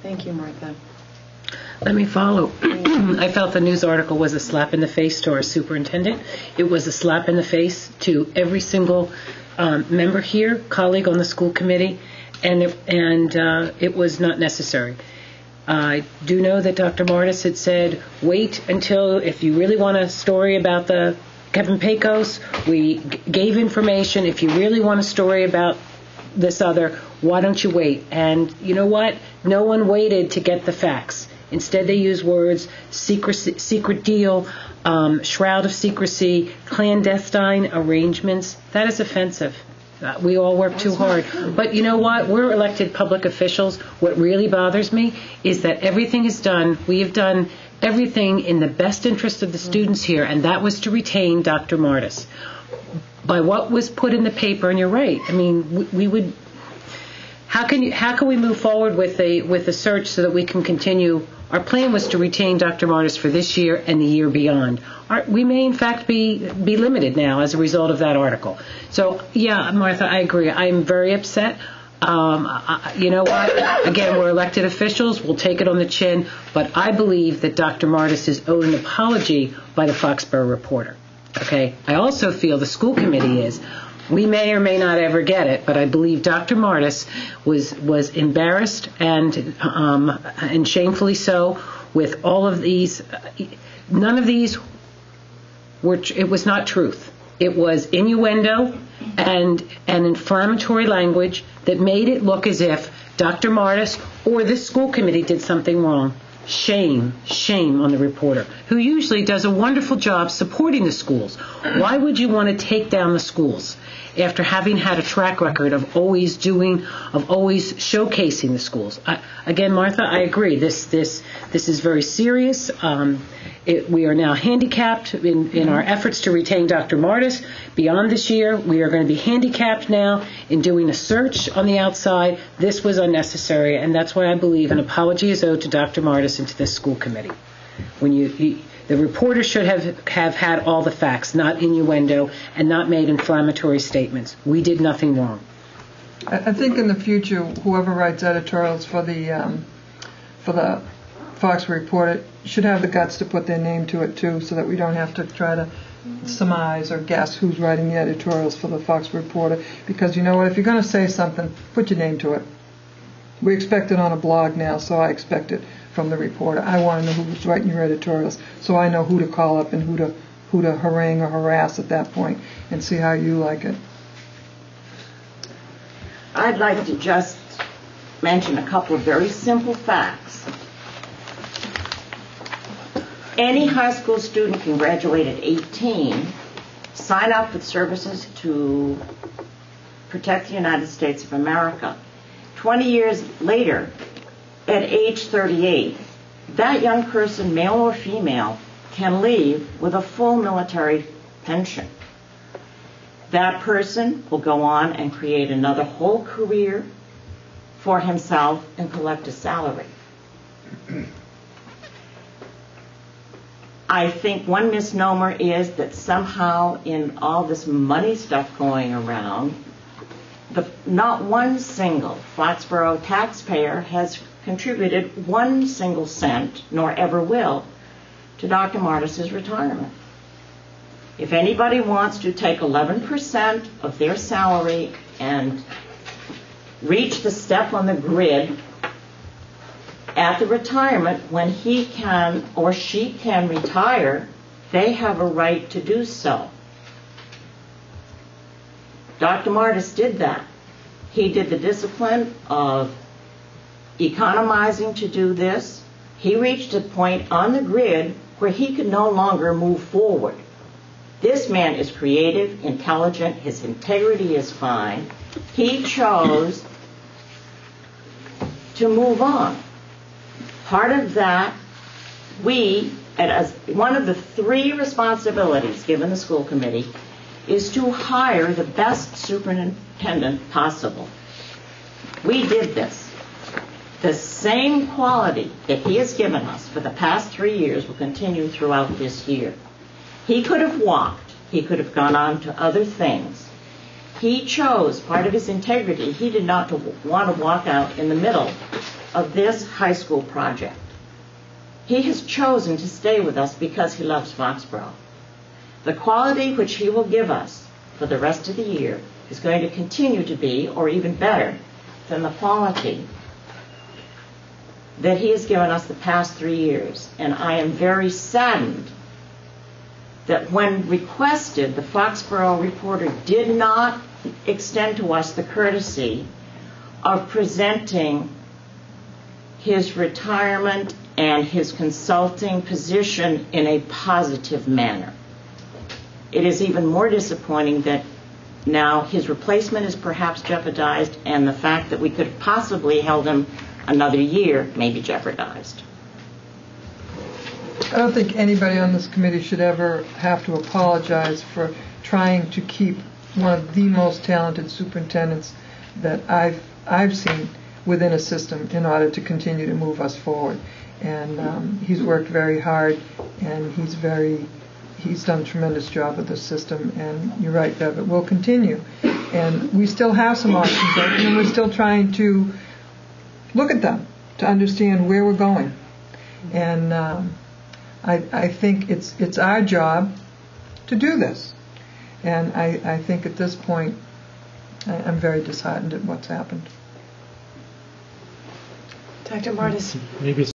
Thank you, Martha. Let me follow. I felt the news article was a slap in the face to our superintendent. It was a slap in the face to every single member here, colleague on the school committee, and it was not necessary. I do know that Dr. Martes had said, wait until, if you really want a story about the Kevin Pecos, we gave information. If you really want a story about this other, why don't you wait? And you know what? No one waited to get the facts. Instead, they used words, secret deal, shroud of secrecy, clandestine arrangements. That is offensive. We all work too hard. But you know what? We're elected public officials. What really bothers me is that everything is done. We have done everything in the best interest of the students here, and that was to retain Dr. Martes. By what was put in the paper, and you're right. I mean, we would. How can we move forward with a search so that we can continue? Our plan was to retain Dr. Martes for this year and the year beyond. We may, in fact, be limited now as a result of that article. So, yeah, Martha, I agree. I'm very upset. You know what? Again, we're elected officials. We'll take it on the chin. But I believe that Dr. Martes is owed an apology by the Foxboro Reporter. Okay? I also feel the school committee is. We may or may not ever get it, but I believe Dr. Martes was embarrassed and shamefully so with all of these. None of these were. It was not truth. It was innuendo and inflammatory language that made it look as if Dr. Martes or this school committee did something wrong. Shame on the reporter, who usually does a wonderful job supporting the schools. Why would you want to take down the schools after having had a track record of always showcasing the schools? Again, Martha, I agree. This is very serious. We are now handicapped in our efforts to retain Dr. Martes. Beyond this year, we are going to be handicapped now in doing a search on the outside. This was unnecessary, and that's why I believe an apology is owed to Dr. Martes and to this school committee. The reporter should have had all the facts, not innuendo, and not made inflammatory statements. We did nothing wrong. I think in the future, whoever writes editorials for the Fox Reporter should have the guts to put their name to it too, so that we don't have to try to surmise or guess who's writing the editorials for the Fox Reporter. Because you know what, if you're going to say something, put your name to it. We expect it on a blog now, so I expect it from the reporter. I want to know who's writing your editorials, so I know who to call up and who to harangue or harass at that point, and see how you like it. I'd like to just mention a couple of very simple facts. Any high school student can graduate at 18, sign up with services to protect the United States of America. 20 years later, at age 38, that young person, male or female, can leave with a full military pension. That person will go on and create another whole career for himself and collect a salary. I think one misnomer is that somehow in all this money stuff going around, not one single Foxboro taxpayer has contributed 1 single cent, nor ever will, to Dr. Martes' retirement. If anybody wants to take 11% of their salary and reach the step on the grid at the retirement when he can or she can retire, they have a right to do so. Dr. Martes did that. He did the discipline of economizing to do this. He reached a point on the grid where he could no longer move forward. This man is creative, intelligent, his integrity is fine. He chose to move on. Part of that, as one of the 3 responsibilities given the school committee is to hire the best superintendent possible. We did this. The same quality that he has given us for the past 3 years will continue throughout this year. He could have walked. He could have gone on to other things. He chose, part of his integrity, he did not want to walk out in the middle of this high school project. He has chosen to stay with us because he loves Foxboro. The quality which he will give us for the rest of the year is going to continue to be, or even better, than the quality that he has given us the past 3 years. And I am very saddened that when requested, the Foxboro Reporter did not extend to us the courtesy of presenting his retirement and his consulting position in a positive manner. It is even more disappointing that now his replacement is perhaps jeopardized, and the fact that we could have possibly held him another year may be jeopardized. I don't think anybody on this committee should ever have to apologize for trying to keep one of the most talented superintendents that I've seen within a system in order to continue to move us forward. And he's worked very hard, and he's done a tremendous job with this system. And you're right, Bev, it will continue. And we still have some options open, and we're still trying to look at them to understand where we're going. And I think it's our job to do this. And I think at this point, I'm very disheartened at what's happened. Dr. Martes. Maybe it's